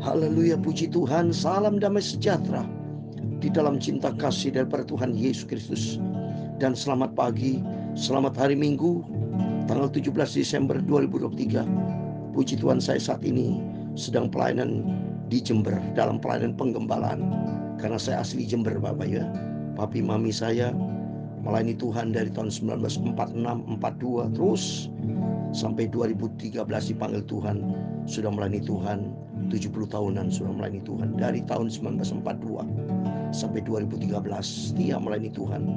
Haleluya, puji Tuhan. Salam damai sejahtera di dalam cinta kasih daripada Tuhan Yesus Kristus. Dan selamat pagi, selamat hari Minggu, tanggal 17 Desember 2023. Puji Tuhan, saya saat ini sedang pelayanan di Jember, dalam pelayanan penggembalaan. Karena saya asli Jember, Bapak ya. Papi mami saya melayani Tuhan dari tahun 1946, 42, terus sampai 2013 dipanggil Tuhan. Sudah melayani Tuhan 70 tahunan, sudah melayani Tuhan. Dari tahun 1942 sampai 2013 setia melayani Tuhan.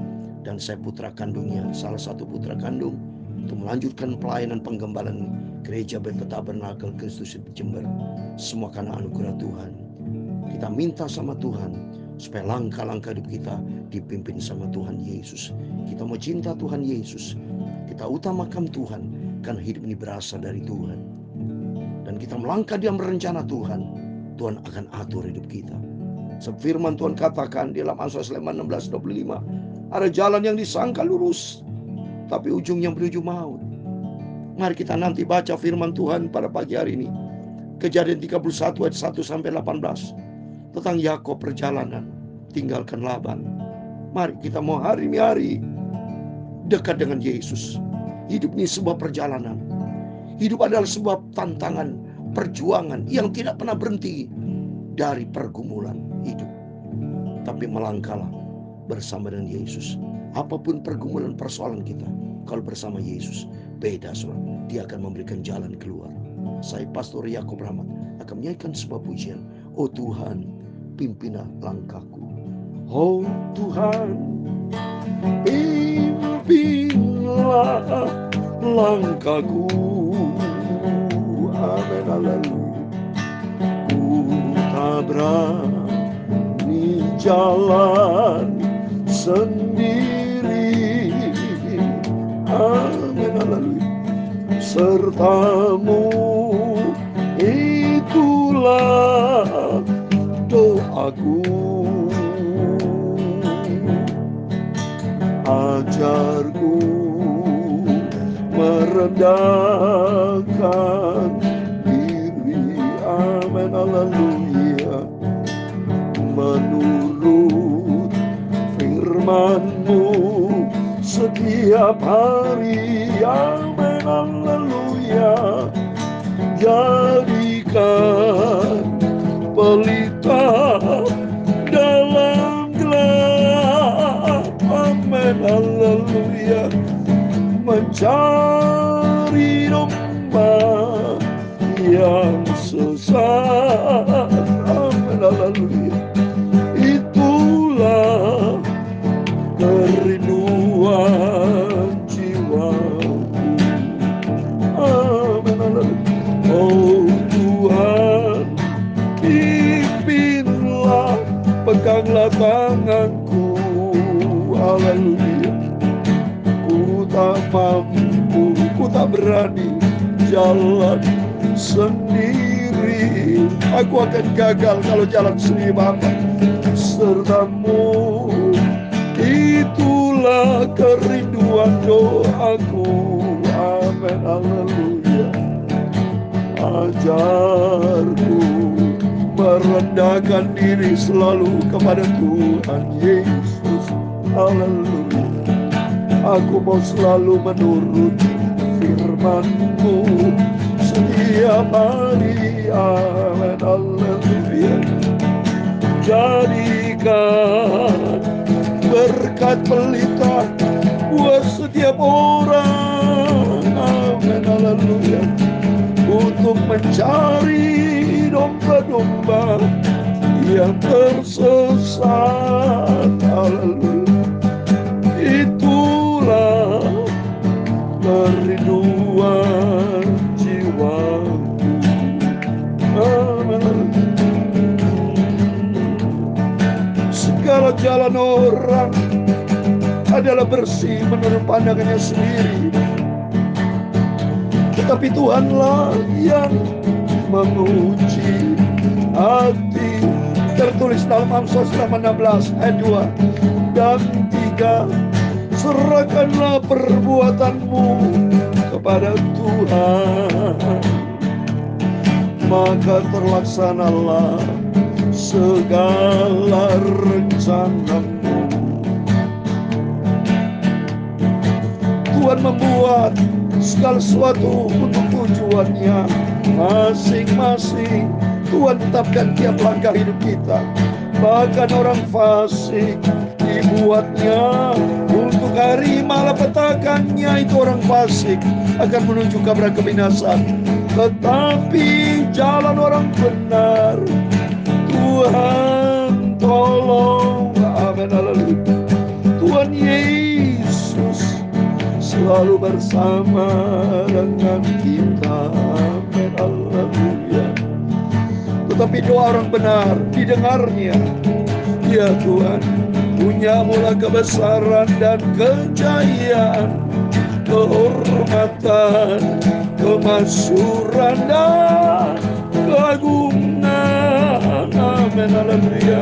Dan saya putra kandungnya, salah satu putra kandung, untuk melanjutkan pelayanan penggembalaan Gereja Bethel Tabernakel Kristus di Jember. Semua karena anugerah Tuhan. Kita minta sama Tuhan supaya langkah-langkah hidup kita dipimpin sama Tuhan Yesus. Kita mau cinta Tuhan Yesus, kita utamakan Tuhan, karena hidup ini berasal dari Tuhan. Dan kita melangkah dalam rencana Tuhan, Tuhan akan atur hidup kita. Firman Tuhan katakan di dalam Amsal 16:25, ada jalan yang disangka lurus, tapi ujungnya menuju maut. Mari kita nanti baca firman Tuhan pada pagi hari ini. Kejadian 31 ayat 1 sampai 18 tentang Yakob perjalanan tinggalkan Laban. Mari kita mau hari dekat dengan Yesus. Hidup ini sebuah perjalanan. Hidup adalah sebuah tantangan, perjuangan yang tidak pernah berhenti dari pergumulan hidup. Tapi melangkahlah bersama dengan Yesus. Apapun pergumulan persoalan kita, kalau bersama Yesus beda, saudara. Dia akan memberikan jalan keluar. Saya Pastor Yakob Rahmat akan menyanyikan sebuah pujian. Oh Tuhan, pimpinlah langkahku. Oh Tuhan, pimpinlah langkahku. Amin, haleluya. Ku tak berani jalan sendiri. Amin, haleluya. Sertamu itulah doaku. Ajarku merendahkan diri. Amin, haleluya. Menurut firman-Mu setiap hari. Amin, haleluya. Jadikan pelita dalam gelap. Amin, haleluya. Mencari domba yang sesat. Amin, haleluya. Itulah kerinduan jiwaku. Amin, haleluya. Oh Tuhan, pimpinlah, peganglah tanganku. Haleluya. Ku tak mampu, ku tak berani jalan sendiri. Aku akan gagal kalau jalan sendiri, Bapak. Sertamu itulah kerinduan doaku. Amin, haleluya. Ajarku merendahkan diri selalu kepada Tuhan Yesus. Haleluya. Aku mau selalu menuruti firman-Mu setiap hari. Amin, haleluya. Jadikan berkat pelita buat setiap orang. Amin, haleluya. Untuk mencari domba-domba yang tersesat. Haleluya. Itulah kerinduan jiwaku. Amin. Segala jalan orang adalah bersih menurut pandangannya sendiri, tetapi Tuhanlah yang menguji hati. Tertulis dalam Amsal 16 ayat 2 dan 3. Serahkanlah perbuatanmu kepada Tuhan. maka terlaksanalah segala rencanamu. Tuhan membuat segala sesuatu untuk tujuannya masing-masing. Tuhan tetapkan tiap langkah hidup kita. Bahkan orang fasik dibuatnya untuk hari malapetakannya, itu orang fasik akan menuju kabar kebinasan. Tetapi jalan orang benar Tuhan tolong. Amin, haleluya. Tuhan Yesus selalu bersama dengan kita. Amin, haleluya. Tetapi doa orang benar didengarnya. Ya Tuhan, punyamulah kebesaran dan kejayaan, kehormatan, kemasyhuran dan keagungan. Amin, haleluya.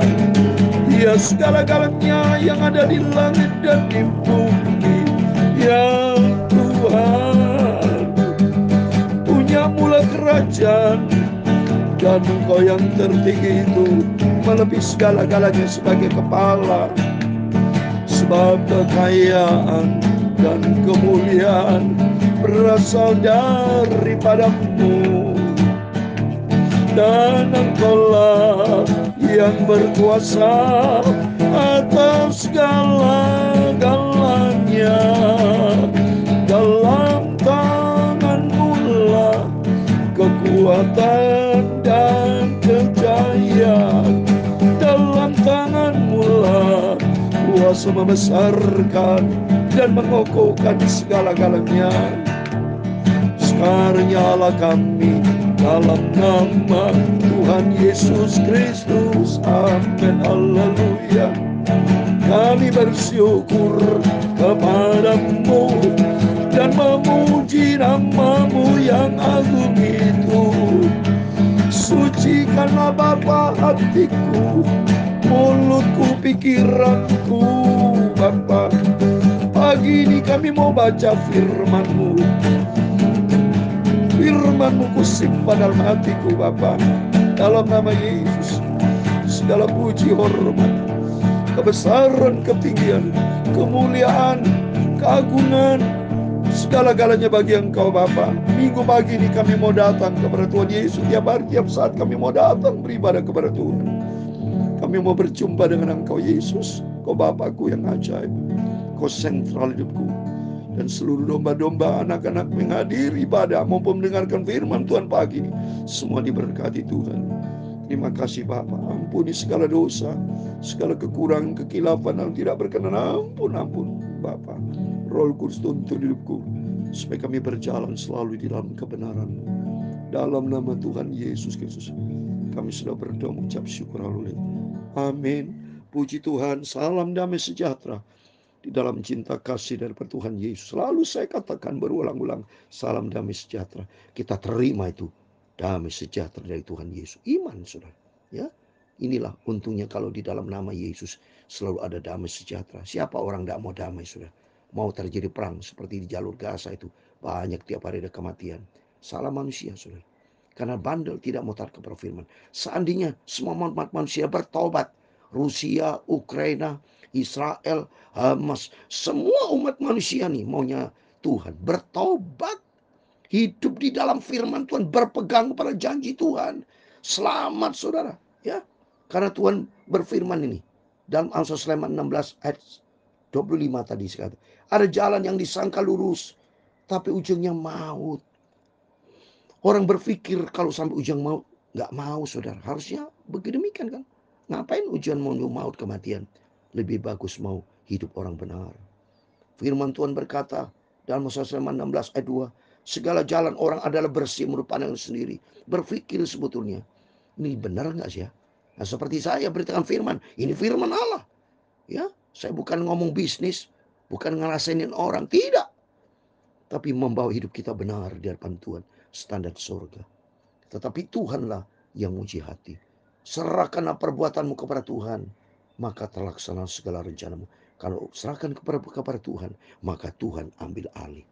Ya segala-galanya yang ada di langit dan di bumi. Ya Tuhan, punyamulah kerajaan, dan Engkau yang tertinggi itu melebihi segala-galanya sebagai kepala. Sebab kekayaan dan kemuliaan berasal daripadamu, dan Engkaulah yang berkuasa atas segala-galanya. Dalam tangan-Mu lah kekuatan dan kejayaan. Dalam tangan-Mu lah kuasa membesarkan dan mengokohkan segala-galanya. Sekarang kami dalam nama Tuhan Yesus Kristus. Amin, haleluya. Kami bersyukur kepadamu dan memuji nama-Mu yang agung itu. Sucikanlah Bapa hatiku, mulutku, pikiranku, Bapa. Pagi ini kami mau baca firman-Mu. Firman-Mu kusimpan dalam hatiku, Bapa. Dalam nama Yesus, segala puji, hormat, kebesaran, ketinggian, kemuliaan, keagungan, segala-galanya bagi Engkau, Bapa. Minggu pagi ini kami mau datang kepada Tuhan Yesus. Tiap hari, tiap saat kami mau datang beribadah kepada Tuhan. Kami mau berjumpa dengan Engkau, Yesus. Kau Bapakku yang ajaib. Kau sentral hidupku. Dan seluruh domba-domba, anak-anak menghadiri ibadah maupun mendengarkan firman Tuhan pagi ini, semua diberkati Tuhan. Terima kasih Bapa. Ampuni segala dosa, segala kekurangan, kekilafan yang tidak berkenan. Ampun Bapa. Roh Kudus tuntun hidupku, supaya kami berjalan selalu di dalam kebenaran. Dalam nama Tuhan Yesus Kristus kami sudah berdoa mengucap syukur, haleluya. Amin. Puji Tuhan. Salam damai sejahtera di dalam cinta kasih dari Tuhan Yesus. Selalu saya katakan berulang-ulang, salam damai sejahtera. Kita terima itu damai sejahtera dari Tuhan Yesus. Iman, saudara. Ya, inilah untungnya kalau di dalam nama Yesus selalu ada damai sejahtera. Siapa orang tidak mau damai, saudara? Mau terjadi perang seperti di jalur Gaza itu, banyak tiap hari ada kematian. Salah manusia, saudara. Karena bandel tidak mau taat kepada firman. Seandainya semua umat manusia bertobat, Rusia, Ukraina, Israel, Hamas, semua umat manusia nih maunya Tuhan bertobat, hidup di dalam firman Tuhan, berpegang pada janji Tuhan. Selamat saudara, ya. Karena Tuhan berfirman ini dalam Amsal Sulaiman 16 ayat 25 tadi sekali. Ada jalan yang disangka lurus, tapi ujungnya maut. Orang berpikir kalau sampai ujung maut, nggak mau saudara. Harusnya begini-demikian kan. Ngapain ujian menuju maut, kematian? Lebih bagus mau hidup orang benar. Firman Tuhan berkata dalam Amsal 16 ayat 2, segala jalan orang adalah bersih menurut pandangan sendiri. Berpikir sebetulnya, ini benar nggak sih ya? Nah, seperti saya beritakan firman, ini firman Allah. Ya, saya bukan ngomong bisnis, bukan ngerasainin orang, tidak. Tapi membawa hidup kita benar di hadapan Tuhan, standar surga. Tetapi Tuhanlah yang uji hati. Serahkanlah perbuatanmu kepada Tuhan, maka terlaksana segala rencanamu. Kalau serahkan kepada Tuhan, maka Tuhan ambil alih.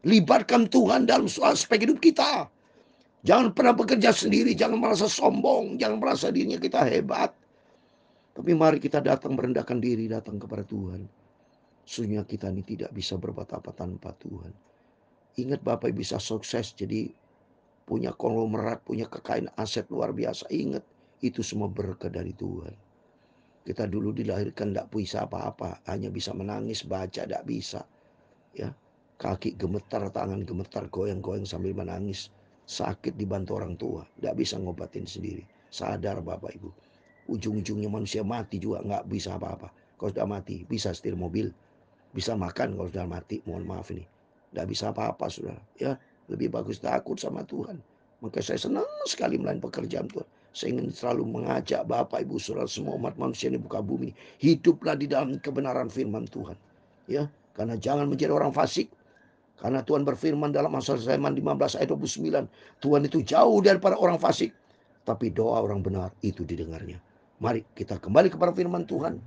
Libatkan Tuhan dalam aspek hidup kita. Jangan pernah bekerja sendiri, jangan merasa sombong, jangan merasa dirinya kita hebat. Tapi mari kita datang merendahkan diri, datang kepada Tuhan. Sesungguhnya kita ini tidak bisa berbuat apa tanpa Tuhan. Ingat Bapak bisa sukses jadi punya konglomerat, punya kekayaan aset luar biasa. Ingat itu semua berkat dari Tuhan. Kita dulu dilahirkan tidak bisa apa-apa, hanya bisa menangis, baca tidak bisa. Ya, kaki gemetar, tangan gemetar, goyang-goyang sambil menangis. Sakit dibantu orang tua, tidak bisa ngobatin sendiri. Sadar Bapak Ibu, ujung-ujungnya manusia mati juga nggak bisa apa-apa. Kalau sudah mati, bisa setir mobil, bisa makan. Kalau sudah mati, mohon maaf ini, tidak bisa apa-apa sudah. Ya, lebih bagus takut sama Tuhan. Maka saya senang sekali melayani pekerjaan Tuhan. Saya ingin selalu mengajak Bapak Ibu Saudara semua umat manusia di muka bumi, hiduplah di dalam kebenaran firman Tuhan. Ya, karena jangan menjadi orang fasik. Karena Tuhan berfirman dalam Amsal 15 ayat 29, Tuhan itu jauh daripada orang fasik, tapi doa orang benar itu didengarnya. Mari kita kembali kepada firman Tuhan.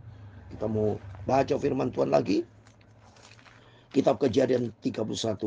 Kita mau baca firman Tuhan lagi. Kitab Kejadian 31,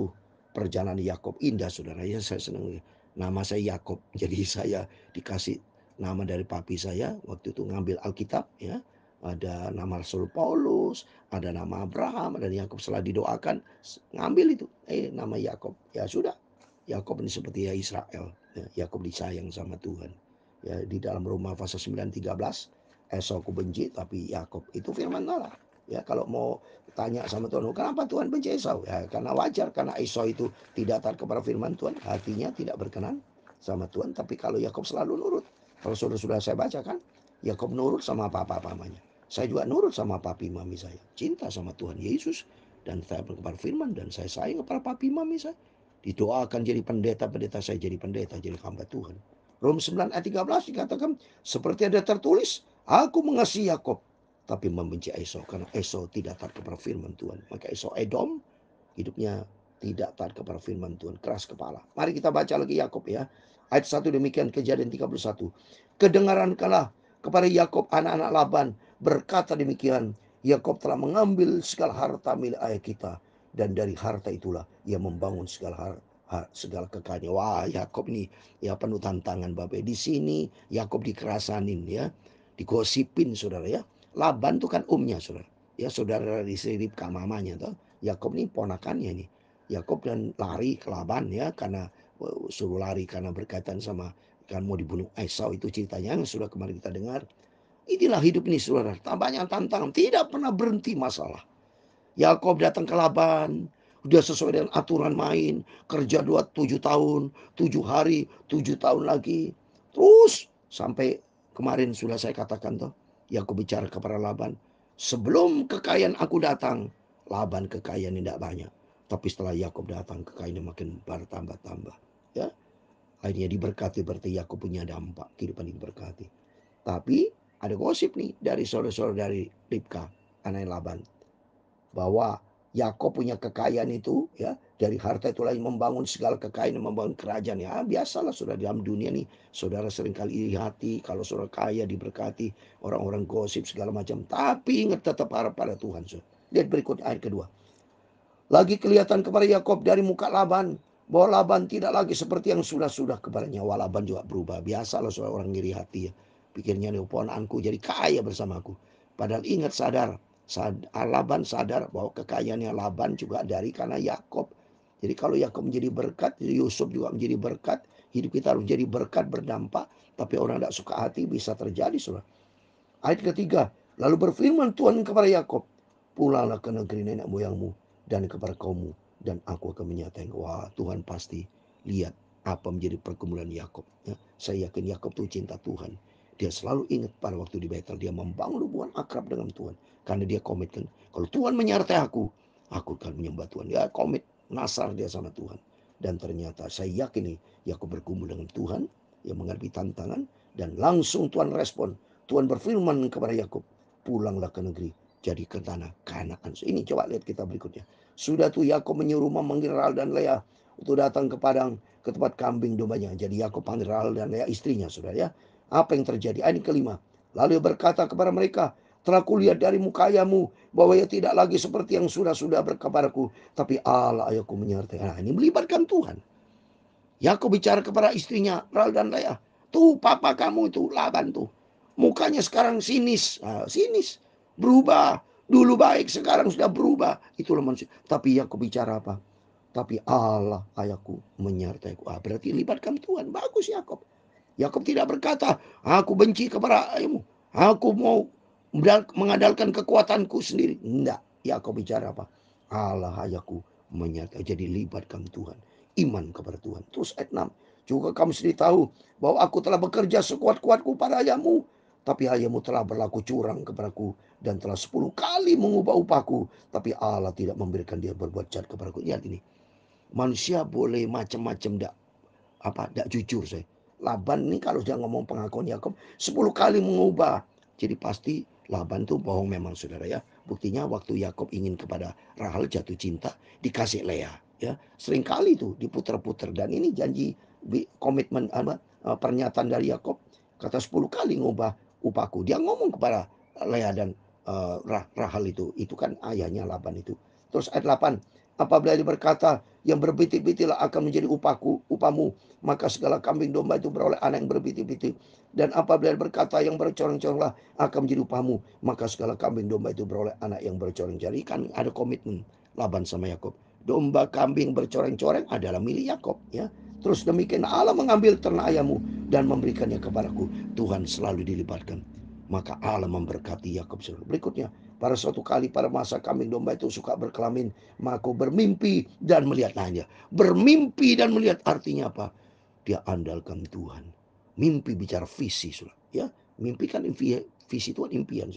perjalanan Yakob. Indah saudara ya, saya senang. Nama saya Yakob, jadi saya dikasih nama dari papi saya waktu itu ngambil Alkitab ya. Ada nama Rasul Paulus, ada nama Abraham, dan Yakub setelah didoakan ngambil itu nama Yakob. Ya sudah, Yakob ini seperti ya Israel. Ya, Yakob disayang sama Tuhan. Ya, di dalam Roma pasal 9:13, Esau aku benci tapi Yakob itu firman Allah. Ya, kalau mau tanya sama Tuhan, kenapa Tuhan benci Esau? Ya, karena wajar, karena Esau itu tidak taat kepada firman Tuhan, hatinya tidak berkenan sama Tuhan. Tapi kalau Yakob selalu nurut, kalau sudah saya bacakan, Yakob nurut sama papa-papanya. Saya juga nurut sama papi mami saya, cinta sama Tuhan Yesus, dan saya kepada firman, dan saya sayang kepada papi mami saya. Didoakan jadi pendeta saya jadi pendeta, jadi hamba Tuhan. Rom 9 ayat 13 dikatakan, seperti ada tertulis, aku mengasihi Yakob, tapi membenci Esau karena Esau tidak taat kepada firman Tuhan. Maka Esau Edom hidupnya tidak taat kepada firman Tuhan, keras kepala. Mari kita baca lagi Yakob ya. Ayat 1 demikian, Kejadian 31. Kedengarankanlah kepada Yakob anak-anak Laban berkata demikian, Yakob telah mengambil segala harta milik ayah kita, dan dari harta itulah ia membangun segala kekayaannya. Wah, Yakob ini ya penuh tantangan Bapak. Di sini Yakob dikerasanin ya, digosipin saudara ya. Laban itu kan umnya saudara. Ya saudara dari Ribka mamanya toh. Yakob ini ponakannya nih. Yakob dan lari ke Laban ya karena suruh lari karena berkaitan sama kan mau dibunuh Esau, itu ceritanya yang sudah kemarin kita dengar. Inilah hidup ini saudara, banyak tantangan, tidak pernah berhenti masalah. Yakob datang ke Laban, udah sesuai dengan aturan main, kerja 7 tahun, 7 hari, 7 tahun lagi. Terus sampai kemarin sudah saya katakan toh, Yakob bicara kepada Laban, sebelum kekayaan aku datang, Laban kekayaan tidak banyak. Tapi setelah Yakob datang, kekayaan makin bertambah-tambah. Ya, akhirnya diberkati, berarti Yakob punya dampak, kehidupan diberkati. Tapi ada gosip nih dari saudara-saudara dari Ribka, anak Laban, bahwa Yakob punya kekayaan itu ya, dari harta itu lagi membangun segala kekayaan, membangun kerajaan. Ya biasalah sudah dalam dunia nih, saudara seringkali iri hati kalau saudara kaya diberkati, orang-orang gosip segala macam, tapi ingat tetap harap pada Tuhan. Lihat berikut ayat kedua. Lagi kelihatan kepada Yakob dari muka Laban bahwa Laban tidak lagi seperti yang sudah-sudah kepadanya. Wah, Laban juga berubah. Biasalah orang iri hati ya, pikirnya nih ponakanku jadi kaya bersamaku. Padahal ingat, Laban sadar bahwa kekayaannya Laban juga dari karena Yakob. Jadi kalau Yakob menjadi berkat, Yusuf juga menjadi berkat. Hidup kita harus jadi berkat, berdampak. Tapi orang tidak suka hati bisa terjadi saudara. Ayat ketiga, lalu berfirman Tuhan kepada Yakob, pulanglah ke negeri nenek moyangmu dan kepada kaummu, dan aku akan menyatakan. Wah, Tuhan pasti lihat apa menjadi pergumulan Yakob. Ya, saya yakin Yakob itu cinta Tuhan. Dia selalu ingat pada waktu di Betel, dia membangun hubungan akrab dengan Tuhan. Karena dia komitmen, kalau Tuhan menyertai aku akan menyembah Tuhan. Ya komit, nasar dia sama Tuhan. Dan ternyata saya yakin nih, Yakob bergumul dengan Tuhan, yang menghadapi tantangan, dan langsung Tuhan respon. Tuhan berfirman kepada Yakob, pulanglah ke negeri, jadi ke tanah Kanaan. Ini coba lihat kita berikutnya. Sudah tuh Yakob menyuruh memanggil Rahel dan Leah untuk datang ke padang, ke tempat kambing dombanya. Jadi Yakob panggil Rahel dan Leah, istrinya sudah ya. Apa yang terjadi? Ayat kelima. Lalu berkata kepada mereka, telah kulihat dari muka ayahmu bahwa ia tidak lagi seperti yang sudah-sudah berkabaraku, tapi Allah ayahku menyertai. Nah, ini melibatkan Tuhan. Yakub bicara kepada istrinya, Rahel dan Leah. Tuh papa kamu itu, Laban tuh. Mukanya sekarang sinis. Sinis. Berubah. Dulu baik, sekarang sudah berubah. Itulah manusia. Tapi Yakub bicara apa? Tapi Allah ayahku menyertaiku. Berarti libatkan Tuhan. Bagus Yakub. Yakub tidak berkata, aku benci kepada ayahmu. Aku mau mengandalkan kekuatanku sendiri. Tidak. Yakub bicara apa? Allah ayahku menyertai. Jadi libatkan Tuhan. Iman kepada Tuhan. Terus ayat 6. Juga kamu sendiri tahu bahwa aku telah bekerja sekuat-kuatku pada ayahmu. Tapi ayahmu telah berlaku curang kepadaku. Dan telah 10 kali mengubah upahku. Tapi Allah tidak memberikan dia berbuat jahat kepadaku. Lihat ini. Manusia boleh macam-macam tidak jujur saya. Laban ini kalau dia ngomong pengakuan Yakub 10 kali mengubah. Jadi pasti Laban itu bohong memang saudara ya. Buktinya waktu Yakub ingin kepada Rahel jatuh cinta dikasih Lea ya. Sering kali itu diputer-puter dan ini janji komitmen pernyataan dari Yakub kata 10 kali ngubah upahku. Dia ngomong kepada Lea dan Rahel itu kan ayahnya Laban itu. Terus ayat 8 apabila dia berkata yang berbiti-bitilah akan menjadi upahmu, maka segala kambing domba itu beroleh anak yang berbiti-biti. Dan apabila berkata yang bercorong-coronglah akan menjadi upahmu, maka segala kambing domba itu beroleh anak yang bercorong. Jadi kan ada komitmen Laban sama Yakub. Domba kambing bercoreng-coreng adalah milik Yakub ya. Terus demikian Allah mengambil ternak ayammu dan memberikannya kepadaku. Tuhan selalu dilibatkan. Maka Allah memberkati Yakub. Berikutnya, pada suatu kali pada masa kambing domba itu suka berkelamin, maka aku bermimpi dan melihat. Bermimpi dan melihat artinya apa? Dia andalkan Tuhan. Mimpi bicara visi, ya. Mimpi kan visi itu kan impian,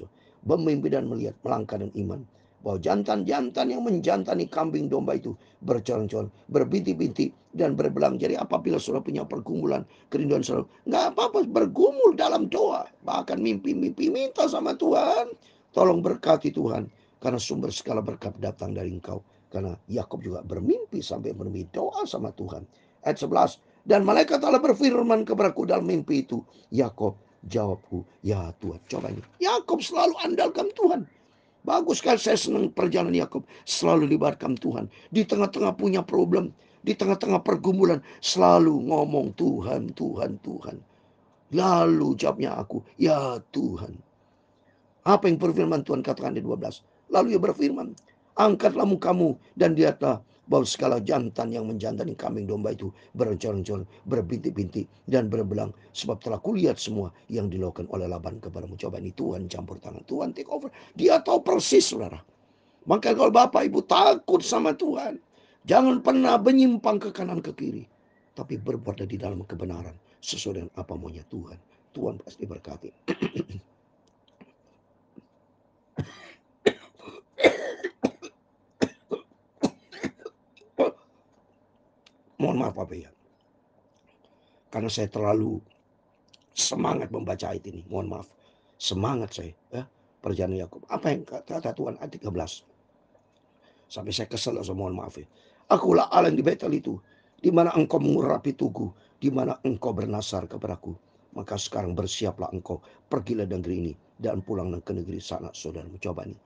bermimpi dan melihat, melangkah dan iman bahwa jantan-jantan yang menjantani kambing domba itu bercorong-corong, berbintik-bintik dan berbelang. Jadi apabila saudara punya pergumulan, kerinduan saudara, nggak apa-apa, bergumul dalam doa, bahkan mimpi-mimpi, minta sama Tuhan, tolong berkati Tuhan, karena sumber segala berkat datang dari Engkau. Karena Yakub juga bermimpi sampai bermimpi doa sama Tuhan. Ayat 11, dan malaikat Allah berfirman kepadaku dalam mimpi itu, Yakub, jawabku, ya Tuhan. Coba ini, Yakub selalu andalkan Tuhan. Bagus sekali, saya senang perjalanan Yakub. Selalu libatkan Tuhan. Di tengah-tengah punya problem, di tengah-tengah pergumulan, selalu ngomong Tuhan, Tuhan, Tuhan. Lalu jawabnya aku, ya Tuhan. Apa yang berfirman Tuhan katakan di 12. Lalu ia berfirman, angkatlah mukamu dan lihatlah bahwa segala jantan yang menjantani kambing domba itu bercorong-corong, berbintik-bintik dan berbelang. Sebab telah kulihat semua yang dilakukan oleh Laban kepadamu. Coba ini Tuhan campur tangan. Tuhan take over. Dia tahu persis saudara. Maka kalau Bapak Ibu takut sama Tuhan, jangan pernah menyimpang ke kanan ke kiri. Tapi berbuat di dalam kebenaran. Sesuai dengan apa maunya Tuhan. Tuhan pasti berkati. Mohon maaf Bapak ya. Karena saya terlalu semangat membaca ayat ini. Mohon maaf. Semangat saya. Ya. Perjalanan Yakub. Apa yang kata Tuhan ayat 13. Sampai saya kesel. Mohon maaf ya. Akulah Allah yang di Betel itu. Di mana engkau mengurapi tugu. Di mana engkau bernasar kepadaku. Maka sekarang bersiaplah engkau. Pergilah negeri ini. Dan pulang ke negeri sanak saudaramu. Coba nih.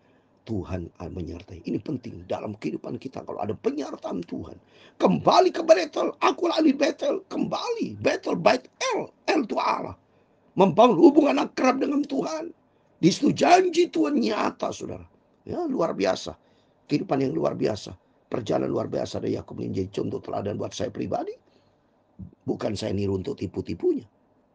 Tuhan menyertai. Ini penting dalam kehidupan kita. Kalau ada penyertaan Tuhan. Kembali ke Betel. Akulah ahli Betel. Kembali. Betel, Bait El. El itu Allah. Membangun hubungan akrab dengan Tuhan. Di situ janji Tuhan nyata, saudara. Ya, luar biasa. Kehidupan yang luar biasa. Perjalanan luar biasa dari Yakub ini menjadi contoh teladan buat saya pribadi. Bukan saya niru untuk tipu-tipunya.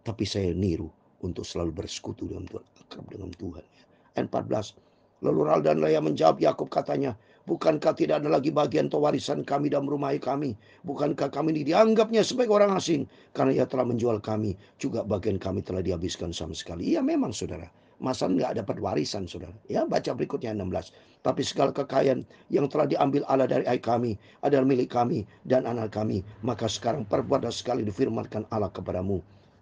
Tapi saya niru untuk selalu bersekutu dengan Tuhan. Akrab dengan Tuhan. Ayat 14. Lalu Rahel dan Leah menjawab Yakub katanya, bukankah tidak ada lagi bagian atau warisan kami dalam rumah kami? Bukankah kami ini dianggapnya sebagai orang asing? Karena ia telah menjual kami, juga bagian kami telah dihabiskan sama sekali. Iya memang saudara, masa nggak dapat warisan saudara. Ya baca berikutnya 16. Tapi segala kekayaan yang telah diambil Allah dari ayah kami adalah milik kami dan anak kami. Maka sekarang perbuatlah sekali difirmankan Allah kepadamu.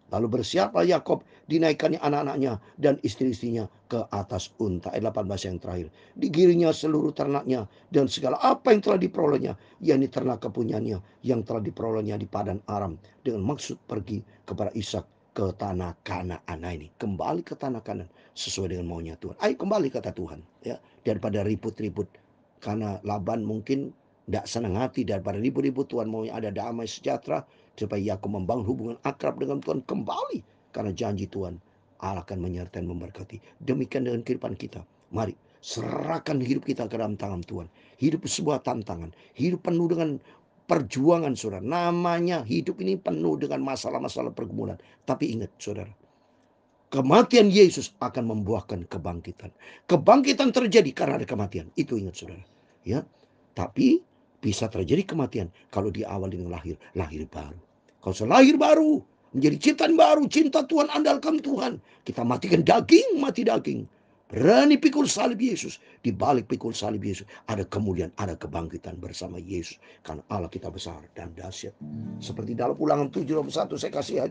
Lalu bersiaplah Yakub, dinaikkannya anak-anaknya dan istri-istrinya ke atas unta. Ayat 18 yang terakhir. Digiringnya seluruh ternaknya dan segala apa yang telah diperolehnya, yakni ternak kepunyaannya yang telah diperolehnya di Padan Aram, dengan maksud pergi kepada Ishak ke tanah Kanaan. Nah ini kembali ke tanah Kanaan sesuai dengan maunya Tuhan. Ayo kembali kata Tuhan ya, daripada ribut-ribut. Karena Laban mungkin tidak senang hati, daripada ribut-ribut Tuhan maunya ada damai sejahtera. supaya Yakub membangun hubungan akrab dengan Tuhan kembali, karena janji Tuhan Allah akan menyertai dan memberkati. Demikian dengan kehidupan kita. Mari serahkan hidup kita ke dalam tangan Tuhan. Hidup sebuah tantangan, hidup penuh dengan perjuangan, saudara. Namanya hidup ini penuh dengan masalah-masalah pergumulan. Tapi ingat, saudara, kematian Yesus akan membuahkan kebangkitan. Kebangkitan terjadi karena ada kematian. Itu ingat, saudara. Ya, tapi bisa terjadi kematian kalau diawali dengan lahir baru. Kalau sudah lahir baru, menjadi ciptaan baru, cinta Tuhan, andalkan Tuhan. Kita matikan daging, mati daging. Berani pikul salib Yesus. Di balik pikul salib Yesus ada kemuliaan, ada kebangkitan bersama Yesus. Karena Allah kita besar dan dahsyat. Seperti dalam Ulangan 7:21 saya kasih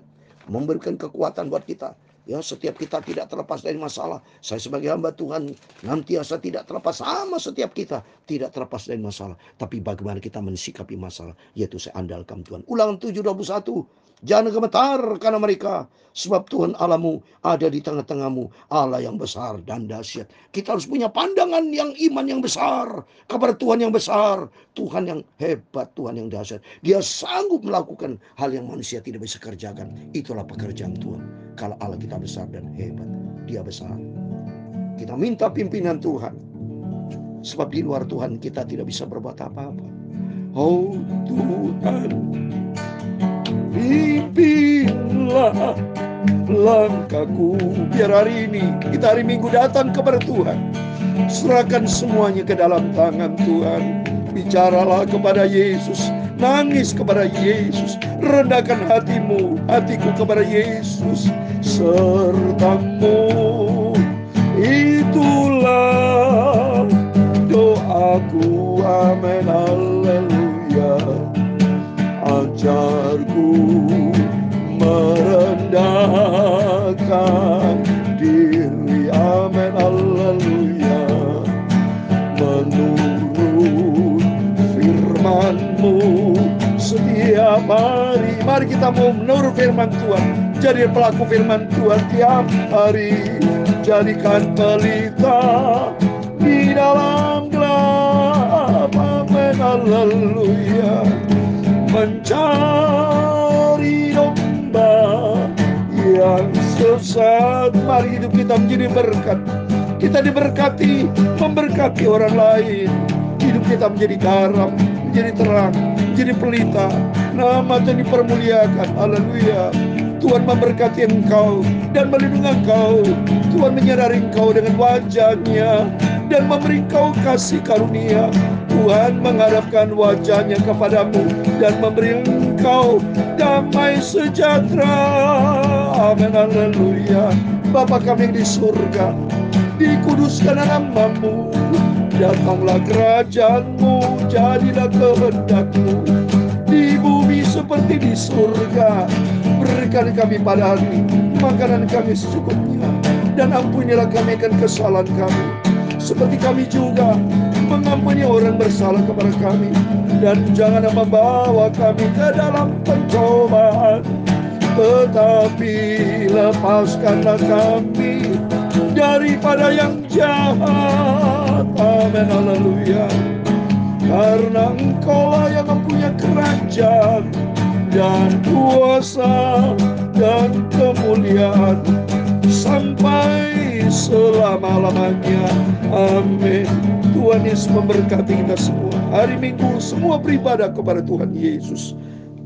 memberikan kekuatan buat kita. Ya, setiap kita tidak terlepas dari masalah. Saya sebagai hamba Tuhan nantiasa tidak terlepas, sama setiap kita tidak terlepas dari masalah. Tapi bagaimana kita mensikapi masalah, yaitu saya andalkan Tuhan. Ulangan 7:21. Jangan gemetar karena mereka, sebab Tuhan Allahmu ada di tengah-tengahmu, Allah yang besar dan dahsyat. Kita harus punya pandangan yang iman yang besar kepada Tuhan yang besar, Tuhan yang hebat, Tuhan yang dahsyat. Dia sanggup melakukan hal yang manusia tidak bisa kerjakan. Itulah pekerjaan Tuhan. Kalau Allah kita besar dan hebat, Dia besar. Kita minta pimpinan Tuhan, sebab di luar Tuhan kita tidak bisa berbuat apa-apa. Oh Tuhan, pimpinlah langkahku, biar hari ini kita hari Minggu datang kepada Tuhan, serahkan semuanya ke dalam tangan Tuhan. Bicaralah kepada Yesus, nangis kepada Yesus, rendahkan hatiku kepada Yesus, sertamu. Itulah doaku, amin, haleluya. Ajarku merendahkan diri, amin, haleluya. Menurut firman-Mu setiap hari. Mari kita mau menurut firman Tuhan, jadi pelaku firman Tuhan tiap hari. Jadikan pelita di dalam gelap, amin, haleluya. Mencari domba yang sesat. Mari hidup kita menjadi berkat. Kita diberkati, memberkati orang lain. Hidup kita menjadi garam, menjadi terang, menjadi pelita. Nama Tuhan dipermuliakan, haleluya. Tuhan memberkati engkau dan melindungi engkau. Tuhan menyadari engkau dengan wajah-Nya dan memberi engkau kasih karunia. Tuhan menghadapkan wajah-Nya kepadamu dan memberi engkau damai sejahtera, amin, haleluya. Bapa kami yang di surga, dikuduskan nama-Mu, datanglah kerajaan-Mu, jadilah kehendak-Mu di bumi seperti di surga. Berikan kami pada hari ini makanan kami secukupnya, dan ampunilah kami akan kesalahan kami, seperti kami juga mengampuni orang bersalah kepada kami. Dan jangan membawa kami ke dalam pencobaan, tetapi lepaskanlah kami daripada yang jahat, amin, haleluya. Karena Engkaulah yang mempunyai kerajaan dan kuasa dan kemuliaan sampai selama-lamanya, amin. Tuhan Yesus memberkati kita semua. Hari Minggu semua beribadah kepada Tuhan Yesus,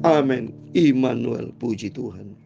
amin. Immanuel, puji Tuhan.